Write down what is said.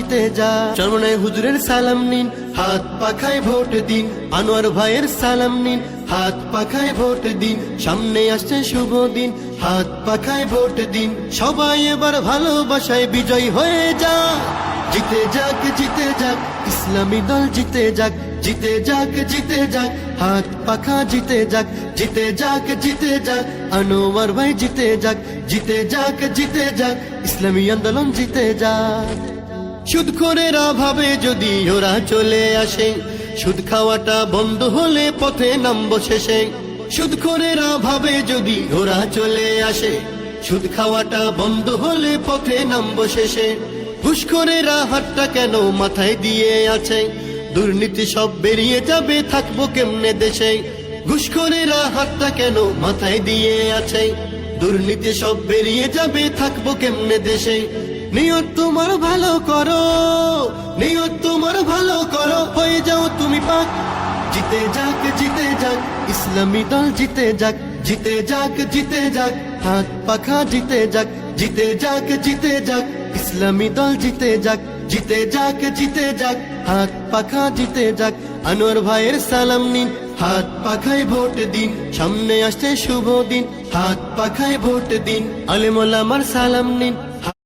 জিতে যা। চরমনায় হুজুরের সালাম নিন, হাত পাখায় ভোট দিন। আনোয়ার ভাইয়ের সালাম নিন, হাত পাখায় ভোট দিন। সামনে আসছে শুভ দিন, হাত পাখায় ভোট দিন। সবাই এবার ভালোবাসায় বিজয় হয়ে যা। জিতে যাক, জিতে যাক, ইসলামী দল জিতে যাক। জিতে যাক, জিতে যাক, হাত পাখা জিতে যাক। জিতে যাক, জিতে যাক, আনোয়ার ভাই জিতে যাক। জিতে যাক, জিতে যাক, ইসলামী আন্দোলন জিতে যাক। সুদখোরেরা ভাবে যদি ওরা চলে আসে, সুদ খাওয়াটা বন্ধ হলে পথে নামবো শেষে। সুদখোরেরা ভাবে যদি ওরা চলে আসে, সুদ খাওয়াটা বন্ধ হলে পথে নামবো শেষে। ঘুষখোরেরা হাতটা কেন মাথায় দিয়ে আছে, দুর্নীতি সব বেরিয়ে যাবে, থাকবো কেমনে দেশে। ঘুষখোরেরা হাতটা কেন মাথায় দিয়ে আছে, দুর্নীতি সব বেরিয়ে যাবে, থাকবো কেমনে দেশে। নিয়ত তোমার ভালো করো, নিয়ত তোমার ভালো করো, হয়ে যাও তুমি পাক। জিতে যাক, জিতে যাক, ইসলামী দল জিতে যাক। জিতে যাক, জিতে যাক, হাত পাখা জিতে যাক। জিতে যাক, জিতে যাক, ইসলামী দল জিতে যাক। জিতে যাক, জিতে যাক, হাত পাখা জিতে যাক। আনোয়ার ভাইয়ের সালাম নিন, হাত পাখায় ভোট দিন। সামনে আসছে শুভ দিন, হাত পাখায় ভোট দিন। আলেম ওলামার সালাম নিন,